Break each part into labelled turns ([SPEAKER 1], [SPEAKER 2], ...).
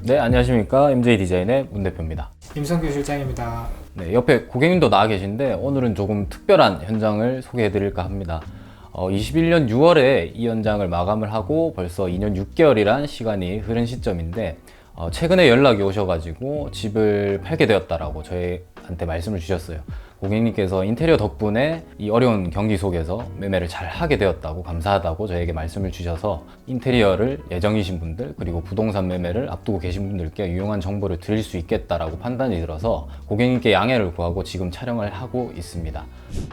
[SPEAKER 1] 네, 안녕하십니까. MJ 디자인의 문 대표입니다.
[SPEAKER 2] 임성규 실장입니다.
[SPEAKER 1] 네, 옆에 고객님도 나와 계신데 오늘은 조금 특별한 현장을 소개해 드릴까 합니다. 21년 6월에 이 현장을 마감을 하고 벌써 2년 6개월이란 시간이 흐른 시점인데 최근에 연락이 오셔가지고 집을 팔게 되었다라고 저희한테 말씀을 주셨어요. 고객님께서 인테리어 덕분에 이 어려운 경기 속에서 매매를 잘 하게 되었다고, 감사하다고 저에게 말씀을 주셔서 인테리어를 예정이신 분들 그리고 부동산 매매를 앞두고 계신 분들께 유용한 정보를 드릴 수 있겠다라고 판단이 들어서 고객님께 양해를 구하고 지금 촬영을 하고 있습니다.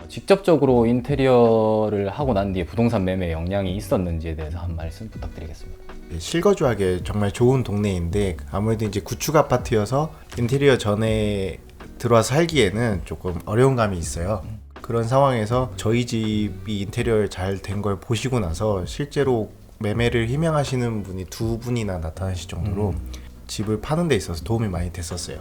[SPEAKER 1] 직접적으로 인테리어를 하고 난 뒤에 부동산 매매에 영향이 있었는지에 대해서 한 말씀 부탁드리겠습니다.
[SPEAKER 3] 실거주하기 정말 좋은 동네인데 아무래도 이제 구축 아파트여서 인테리어 전에 들어와서 살기에는 조금 어려운 감이 있어요. 그런 상황에서 저희 집이 인테리어 잘 된 걸 보시고 나서 실제로 매매를 희망하시는 분이 두 분이나 나타나실 정도로 집을 파는 데 있어서 도움이 많이 됐었어요.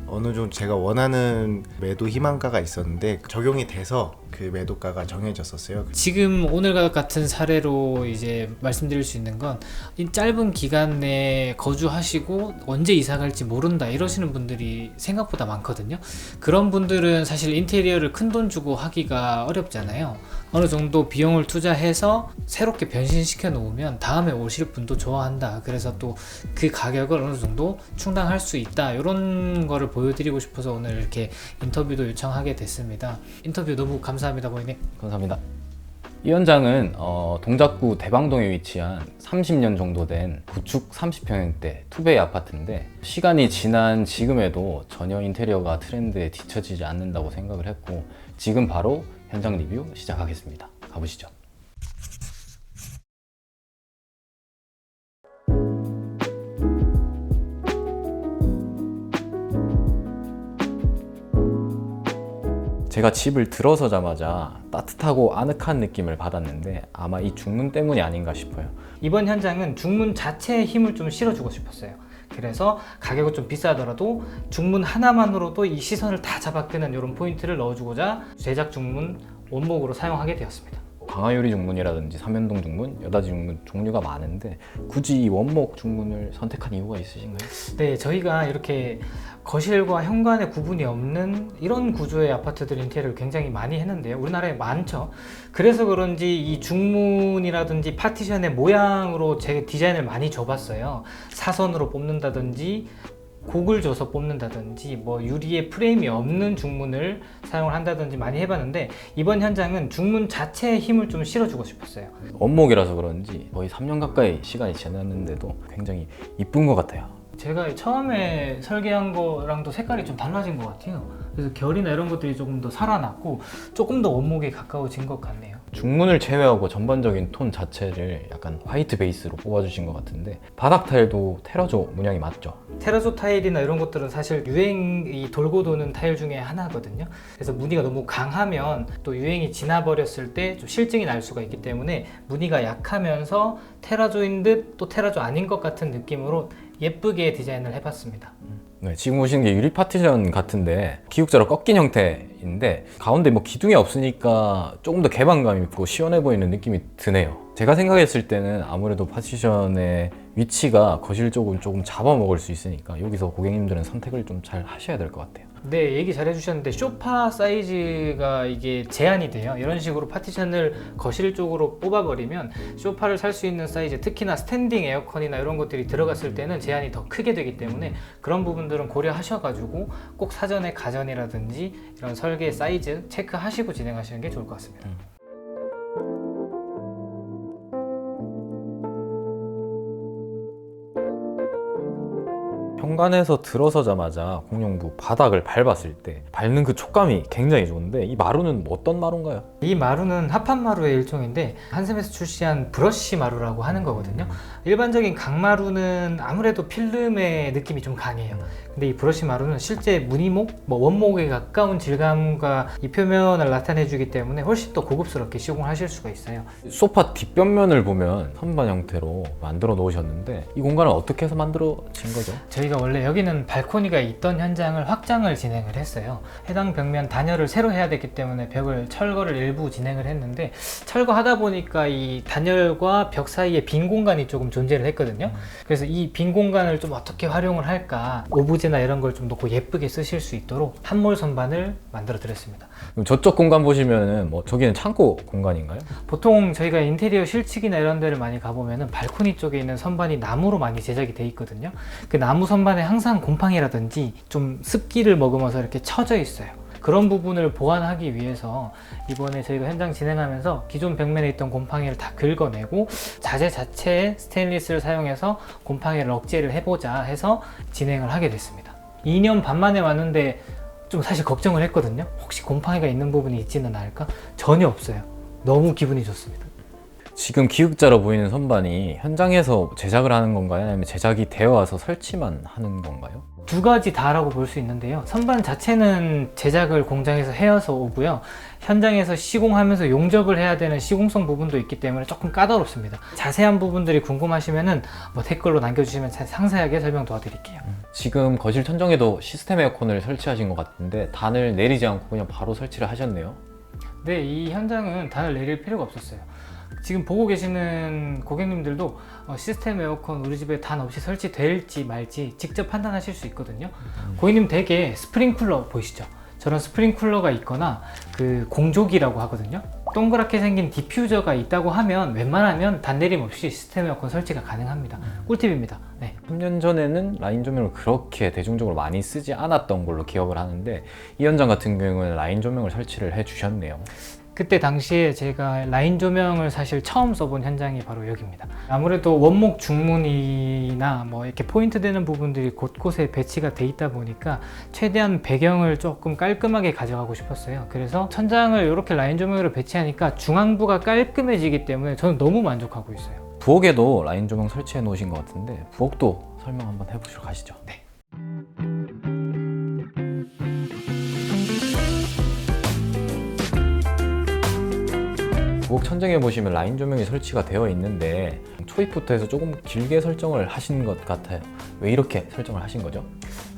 [SPEAKER 3] 어느 정도 제가 원하는 매도 희망가가 있었는데 적용이 돼서 그 매도가가 정해졌었어요.
[SPEAKER 2] 지금 오늘 같은 사례로 이제 말씀드릴 수 있는 건 이 짧은 기간 내에 거주하시고 언제 이사 갈지 모른다 이러시는 분들이 생각보다 많거든요. 그런 분들은 사실 인테리어를 큰 돈 주고 하기가 어렵잖아요. 어느 정도 비용을 투자해서 새롭게 변신시켜 놓으면 다음에 오실 분도 좋아한다. 그래서 또 그 가격을 어느 정도 충당할 수 있다. 이런 거를 보여드리고 싶어서 오늘 이렇게 인터뷰도 요청하게 됐습니다. 인터뷰 너무 감사합니다, 고객님.
[SPEAKER 1] 감사합니다. 이 현장은 동작구 대방동에 위치한 30년 정도 된 구축 30평형대 투베이 아파트인데 시간이 지난 지금에도 전혀 인테리어가 트렌드에 뒤처지지 않는다고 생각을 했고 지금 바로 현장 리뷰 시작하겠습니다. 가보시죠. 제가 집을 들어서자마자 따뜻하고 아늑한 느낌을 받았는데 아마 이 중문 때문이 아닌가 싶어요.
[SPEAKER 2] 이번 현장은 중문 자체에 힘을 좀 실어주고 싶었어요. 그래서 가격은 좀 비싸더라도 중문 하나만으로도 이 시선을 다 잡아끄는 이런 포인트를 넣어주고자 제작 중문 원목으로 사용하게 되었습니다.
[SPEAKER 1] 강화유리 중문이라든지 삼연동 중문, 여닫이 중문 종류가 많은데 굳이 이 원목 중문을 선택한 이유가 있으신가요?
[SPEAKER 2] 네, 저희가 이렇게 거실과 현관의 구분이 없는 이런 구조의 아파트들 인테리어를 굉장히 많이 했는데요. 우리나라에 많죠. 그래서 그런지 이 중문이라든지 파티션의 모양으로 제 디자인을 많이 줘봤어요. 사선으로 뽑는다든지 곡을 줘서 뽑는다든지 뭐 유리에 프레임이 없는 중문을 사용을 한다든지 많이 해봤는데 이번 현장은 중문 자체에 힘을 좀 실어주고 싶었어요.
[SPEAKER 1] 원목이라서 그런지 거의 3년 가까이 시간이 지났는데도 굉장히 이쁜 것 같아요.
[SPEAKER 2] 제가 처음에 설계한 거랑도 색깔이 좀 달라진 것 같아요. 그래서 결이나 이런 것들이 조금 더 살아났고 조금 더 원목에 가까워진 것 같네요.
[SPEAKER 1] 중문을 제외하고 전반적인 톤 자체를 약간 화이트 베이스로 뽑아주신 것 같은데 바닥 타일도 테라조 문양이 맞죠?
[SPEAKER 2] 테라조 타일이나 이런 것들은 사실 유행이 돌고 도는 타일 중에 하나거든요. 그래서 무늬가 너무 강하면 또 유행이 지나버렸을 때 좀 실증이 날 수가 있기 때문에 무늬가 약하면서 테라조인 듯 또 테라조 아닌 것 같은 느낌으로 예쁘게 디자인을 해봤습니다.
[SPEAKER 1] 네, 지금 보시는 게 유리 파티션 같은데 기역자로 꺾인 형태인데 가운데 뭐 기둥이 없으니까 조금 더 개방감 있고 시원해 보이는 느낌이 드네요. 제가 생각했을 때는 아무래도 파티션의 위치가 거실 쪽을 조금 잡아먹을 수 있으니까 여기서 고객님들은 선택을 좀 잘 하셔야 될 것 같아요.
[SPEAKER 2] 네, 얘기 잘 해주셨는데 소파 사이즈가 이게 제한이 돼요. 이런 식으로 파티션을 거실 쪽으로 뽑아버리면 소파를 살 수 있는 사이즈, 특히나 스탠딩 에어컨이나 이런 것들이 들어갔을 때는 제한이 더 크게 되기 때문에 그런 부분들은 고려하셔가지고 꼭 사전에 가전이라든지 이런 설계 사이즈 체크하시고 진행하시는 게 좋을 것 같습니다.
[SPEAKER 1] 현관에서 들어서자마자 공용부 바닥을 밟았을 때 밟는 그 촉감이 굉장히 좋은데 이 마루는 어떤 마루인가요?
[SPEAKER 2] 이 마루는 합판 마루의 일종인데 한샘에서 출시한 브러쉬 마루라고 하는 거거든요. 일반적인 강마루는 아무래도 필름의 느낌이 좀 강해요. 근데 이 브러쉬 마루는 실제 무늬목, 원목에 가까운 질감과 이 표면을 나타내주기 때문에 훨씬 더 고급스럽게 시공하실 수가 있어요.
[SPEAKER 1] 소파 뒷벽면을 보면 선반 형태로 만들어 놓으셨는데 이 공간은 어떻게 해서 만들어진 거죠?
[SPEAKER 2] 저희가 원래 여기는 발코니가 있던 현장을 확장을 진행을 했어요. 해당 벽면 단열을 새로 해야 되기 때문에 벽을 철거를 일부 진행을 했는데, 철거하다 보니까 이 단열과 벽 사이에 빈 공간이 조금 존재를 했거든요. 그래서 이 빈 공간을 좀 어떻게 활용을 할까, 오브제나 이런 걸 좀 넣고 예쁘게 쓰실 수 있도록 한몰 선반을 만들어 드렸습니다.
[SPEAKER 1] 그럼 저쪽 공간 보시면은 뭐 저기는 창고 공간인가요?
[SPEAKER 2] 보통 저희가 인테리어 실측이나 이런 데를 많이 가보면은 발코니 쪽에 있는 선반이 나무로 많이 제작이 돼 있거든요. 그 나무 선반에 항상 곰팡이라든지 좀 습기를 머금어서 이렇게 처져 있어요. 그런 부분을 보완하기 위해서 이번에 저희가 현장 진행하면서 기존 벽면에 있던 곰팡이를 다 긁어내고 자재 자체에 스테인리스를 사용해서 곰팡이를 억제를 해보자 해서 진행을 하게 됐습니다. 2년 반 만에 왔는데 좀 사실 걱정을 했거든요. 혹시 곰팡이가 있는 부분이 있지는 않을까? 전혀 없어요. 너무 기분이 좋습니다.
[SPEAKER 1] 지금 기역자로 보이는 선반이 현장에서 제작을 하는 건가요? 아니면 제작이 되어 와서 설치만 하는 건가요?
[SPEAKER 2] 두 가지 다라고 볼 수 있는데요. 선반 자체는 제작을 공장에서 해와서 오고요. 현장에서 시공하면서 용접을 해야 되는 시공성 부분도 있기 때문에 조금 까다롭습니다. 자세한 부분들이 궁금하시면은 뭐 댓글로 남겨주시면 상세하게 설명 도와드릴게요.
[SPEAKER 1] 지금 거실 천정에도 시스템 에어컨을 설치하신 것 같은데 단을 내리지 않고 그냥 바로 설치를 하셨네요.
[SPEAKER 2] 네, 이 현장은 단을 내릴 필요가 없었어요. 지금 보고 계시는 고객님들도 시스템 에어컨 우리 집에 단 없이 설치될지 말지 직접 판단하실 수 있거든요. 고객님 댁에 스프링쿨러 보이시죠? 저런 스프링쿨러가 있거나 그 공조기라고 하거든요. 동그랗게 생긴 디퓨저가 있다고 하면 웬만하면 단내림 없이 시스템 에어컨 설치가 가능합니다. 꿀팁입니다. 네.
[SPEAKER 1] 3년 전에는 라인 조명을 그렇게 대중적으로 많이 쓰지 않았던 걸로 기억을 하는데 이 현장 같은 경우에는 라인 조명을 설치를 해 주셨네요.
[SPEAKER 2] 그때 당시에 제가 라인 조명을 사실 처음 써본 현장이 바로 여기입니다. 아무래도 원목 중문이나 뭐 이렇게 포인트 되는 부분들이 곳곳에 배치가 돼 있다 보니까 최대한 배경을 조금 깔끔하게 가져가고 싶었어요. 그래서 천장을 이렇게 라인 조명으로 배치하니까 중앙부가 깔끔해지기 때문에 저는 너무 만족하고 있어요.
[SPEAKER 1] 부엌에도 라인 조명 설치해 놓으신 것 같은데 부엌도 설명 한번 해보시러 가시죠.
[SPEAKER 2] 네.
[SPEAKER 1] 부엌 천정에 보시면 라인 조명이 설치가 되어 있는데 초입부터 해서 조금 길게 설정을 하신 것 같아요. 왜 이렇게 설정을 하신 거죠?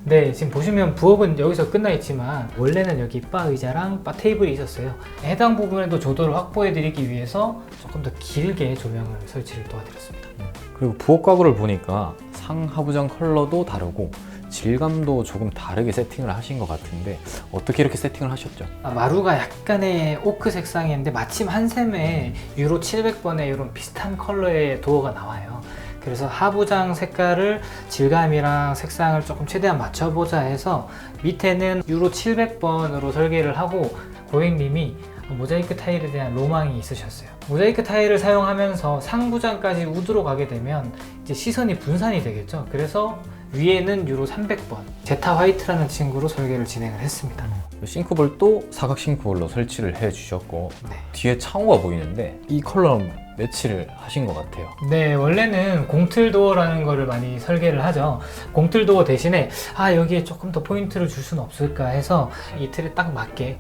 [SPEAKER 2] 네, 지금 보시면 부엌은 여기서 끝나 있지만 원래는 여기 바 의자랑 바 테이블이 있었어요. 해당 부분에도 조도를 확보해 드리기 위해서 조금 더 길게 조명을 설치를 도와드렸습니다.
[SPEAKER 1] 그리고 부엌 가구를 보니까 상하부장 컬러도 다르고 질감도 조금 다르게 세팅을 하신 것 같은데 어떻게 이렇게 세팅을 하셨죠?
[SPEAKER 2] 마루가 약간의 오크 색상인데 마침 한샘에 유로 700번에 이런 비슷한 컬러의 도어가 나와요. 그래서 하부장 색깔을 질감이랑 색상을 조금 최대한 맞춰보자 해서 밑에는 유로 700번으로 설계를 하고 고객님이 모자이크 타일에 대한 로망이 있으셨어요. 모자이크 타일을 사용하면서 상부장까지 우드로 가게 되면 이제 시선이 분산이 되겠죠. 그래서 위에는 유로 300번 제타 화이트라는 친구로 설계를 진행을 했습니다.
[SPEAKER 1] 싱크볼도 사각 싱크볼로 설치를 해 주셨고
[SPEAKER 2] 네.
[SPEAKER 1] 뒤에 창호가 보이는데 이 컬러는 매치를 하신 것 같아요.
[SPEAKER 2] 네, 원래는 공틀도어라는 거를 많이 설계를 하죠. 공틀도어 대신에 여기에 조금 더 포인트를 줄 수는 없을까 해서 이 틀에 딱 맞게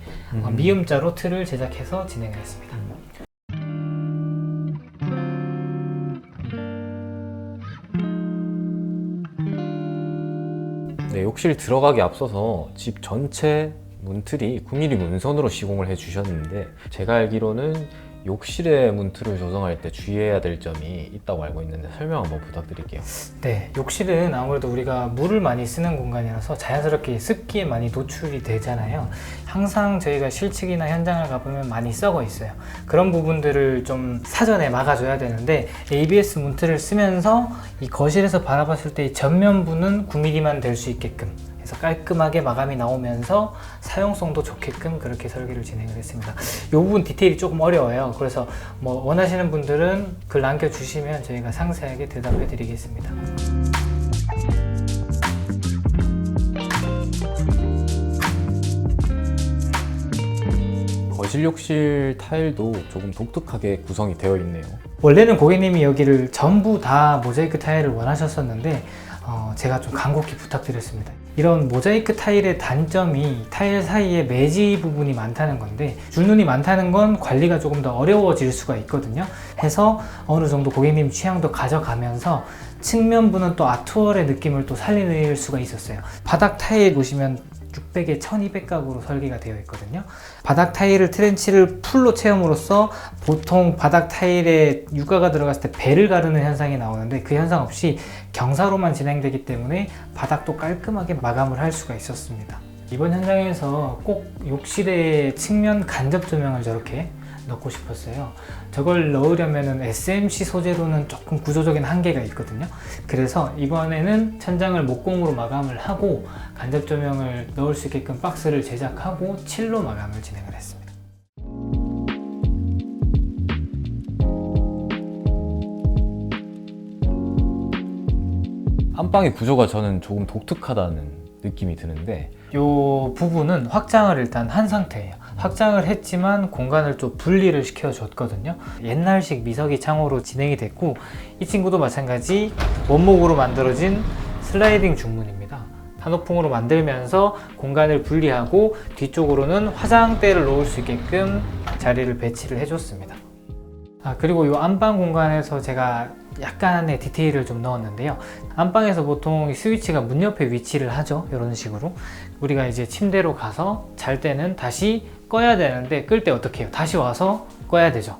[SPEAKER 2] 미음자로 틀을 제작해서 진행을 했습니다.
[SPEAKER 1] 네, 욕실 들어가기 앞서서 집 전체 문틀이 9mm 문선으로 시공을 해 주셨는데 제가 알기로는 욕실의 문틀을 조성할 때 주의해야 될 점이 있다고 알고 있는데 설명 한번 부탁드릴게요.
[SPEAKER 2] 네, 욕실은 아무래도 우리가 물을 많이 쓰는 공간이라서 자연스럽게 습기에 많이 노출이 되잖아요. 항상 저희가 실측이나 현장을 가보면 많이 썩어 있어요. 그런 부분들을 좀 사전에 막아줘야 되는데 ABS 문틀을 쓰면서 이 거실에서 바라봤을 때 전면부는 9mm만 될 수 있게끔 해서 깔끔하게 마감이 나오면서 사용성도 좋게끔 그렇게 설계를 진행을 했습니다. 이 부분 디테일이 조금 어려워요. 그래서 뭐 원하시는 분들은 글 남겨주시면 저희가 상세하게 대답해 드리겠습니다.
[SPEAKER 1] 거실 욕실 타일도 조금 독특하게 구성이 되어 있네요.
[SPEAKER 2] 원래는 고객님이 여기를 전부 다 모자이크 타일을 원하셨었는데 제가 좀 간곡히 부탁드렸습니다. 이런 모자이크 타일의 단점이 타일 사이에 매지 부분이 많다는 건데, 줄눈이 많다는 건 관리가 조금 더 어려워질 수가 있거든요. 해서 어느 정도 고객님 취향도 가져가면서 측면부는 또 아트월의 느낌을 또 살릴 수가 있었어요. 바닥 타일 보시면 600에 1200각으로 설계가 되어 있거든요. 바닥 타일을 트렌치를 풀로 채움으로써 보통 바닥 타일에 유가가 들어갔을 때 배를 가르는 현상이 나오는데, 그 현상 없이 경사로만 진행되기 때문에 바닥도 깔끔하게 마감을 할 수가 있었습니다. 이번 현장에서 꼭 욕실의 측면 간접 조명을 저렇게 넣고 싶었어요. 저걸 넣으려면 SMC 소재로는 조금 구조적인 한계가 있거든요. 그래서 이번에는 천장을 목공으로 마감을 하고 간접 조명을 넣을 수 있게끔 박스를 제작하고 칠로 마감을 진행을 했습니다.
[SPEAKER 1] 안방의 구조가 저는 조금 독특하다는 느낌이 드는데,
[SPEAKER 2] 이 부분은 확장을 일단 한 상태예요. 확장을 했지만 공간을 좀 분리를 시켜줬거든요. 옛날식 미석이 창호로 진행이 됐고, 이 친구도 마찬가지 원목으로 만들어진 슬라이딩 중문입니다. 한옥풍으로 만들면서 공간을 분리하고 뒤쪽으로는 화장대를 놓을 수 있게끔 자리를 배치를 해줬습니다. 그리고 이 안방 공간에서 제가 약간의 디테일을 좀 넣었는데요. 안방에서 보통 스위치가 문 옆에 위치를 하죠. 이런 식으로. 우리가 이제 침대로 가서 잘 때는 다시 꺼야 되는데, 끌 때 어떻게 해요? 다시 와서 꺼야 되죠.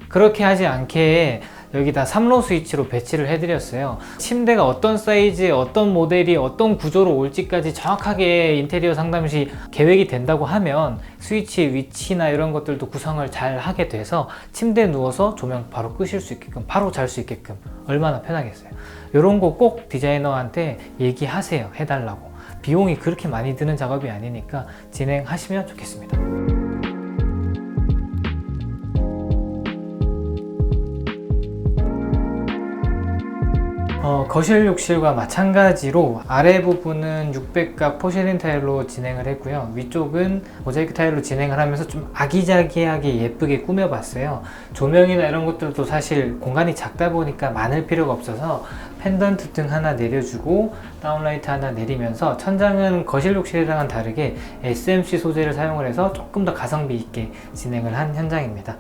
[SPEAKER 2] 그렇게 하지 않게 여기다 3로 스위치로 배치를 해드렸어요. 침대가 어떤 사이즈, 어떤 모델이 어떤 구조로 올지까지 정확하게 인테리어 상담 시 계획이 된다고 하면 스위치 위치나 이런 것들도 구성을 잘 하게 돼서 침대에 누워서 조명 바로 끄실 수 있게끔, 바로 잘 수 있게끔 얼마나 편하겠어요. 이런 거 꼭 디자이너한테 얘기하세요. 해달라고. 비용이 그렇게 많이 드는 작업이 아니니까 진행하시면 좋겠습니다. 거실 욕실과 마찬가지로 아래 부분은 600각 포세린 타일로 진행을 했고요. 위쪽은 모자이크 타일로 진행을 하면서 좀 아기자기하게 예쁘게 꾸며봤어요. 조명이나 이런 것들도 사실 공간이 작다 보니까 많을 필요가 없어서 펜던트 등 하나 내려주고 다운라이트 하나 내리면서, 천장은 거실 욕실이랑은 다르게 SMC 소재를 사용을 해서 조금 더 가성비 있게 진행을 한 현장입니다.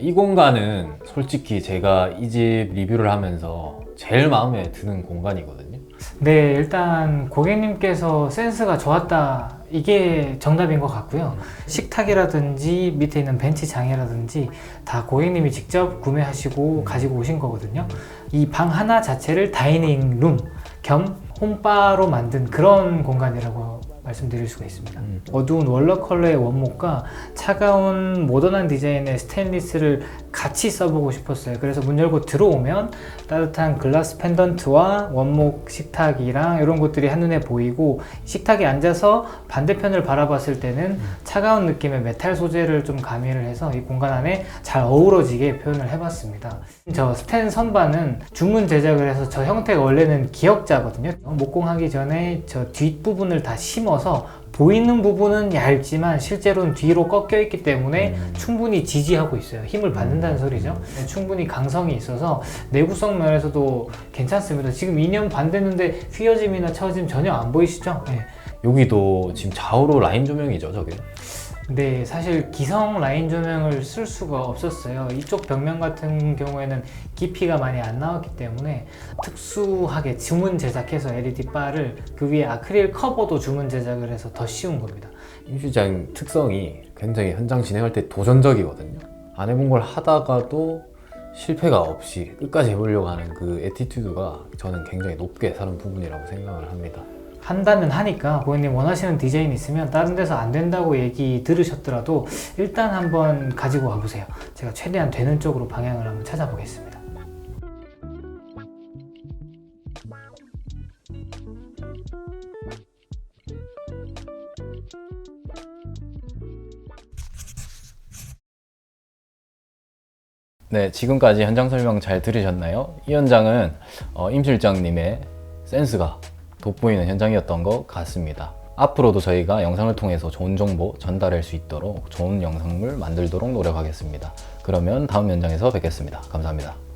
[SPEAKER 1] 이 공간은 솔직히 제가 이 집 리뷰를 하면서 제일 마음에 드는 공간이거든요.
[SPEAKER 2] 네, 일단 고객님께서 센스가 좋았다, 이게 정답인 것 같고요. 식탁이라든지 밑에 있는 벤치장이라든지 다 고객님이 직접 구매하시고 가지고 오신 거거든요. 이 방 하나 자체를 다이닝 룸 겸 홈바로 만든 그런 공간이라고 말씀드릴 수가 있습니다. 어두운 월러 컬러의 원목과 차가운 모던한 디자인의 스테인리스를 같이 써보고 싶었어요. 그래서 문 열고 들어오면 따뜻한 글라스 펜던트와 원목 식탁이랑 이런 것들이 한눈에 보이고, 식탁에 앉아서 반대편을 바라봤을 때는 차가운 느낌의 메탈 소재를 좀 가미를 해서 이 공간 안에 잘 어우러지게 표현을 해봤습니다. 저 스텐 선반은 주문 제작을 해서 저 형태가 원래는 기역자거든요. 목공하기 전에 저 뒷부분을 다 심어서 보이는 부분은 얇지만 실제로는 뒤로 꺾여 있기 때문에 충분히 지지하고 있어요. 힘을 받는다는 소리죠. 충분히 강성이 있어서 내구성 면에서도 괜찮습니다. 지금 2년 반 됐는데 휘어짐이나 처짐 전혀 안 보이시죠? 네.
[SPEAKER 1] 여기도 지금 좌우로 라인 조명이죠, 저게?
[SPEAKER 2] 네, 사실 기성 라인 조명을 쓸 수가 없었어요. 이쪽 벽면 같은 경우에는 깊이가 많이 안 나왔기 때문에 특수하게 주문 제작해서 LED 바를 그 위에 아크릴 커버도 주문 제작을 해서 더 쉬운 겁니다.
[SPEAKER 1] 임 실장 특성이 굉장히 현장 진행할 때 도전적이거든요. 안 해본 걸 하다가도 실패가 없이 끝까지 해보려고 하는 그 애티튜드가 저는 굉장히 높게 사는 부분이라고 생각을 합니다.
[SPEAKER 2] 한다면 하니까 고객님 원하시는 디자인 있으면 다른 데서 안 된다고 얘기 들으셨더라도 일단 한번 가지고 와보세요. 제가 최대한 되는 쪽으로 방향을 한번 찾아보겠습니다.
[SPEAKER 1] 네, 지금까지 현장 설명 잘 들으셨나요? 이 현장은 임 실장님의 센스가 돋보이는 현장이었던 것 같습니다. 앞으로도 저희가 영상을 통해서 좋은 정보 전달할 수 있도록 좋은 영상물 만들도록 노력하겠습니다. 그러면 다음 현장에서 뵙겠습니다. 감사합니다.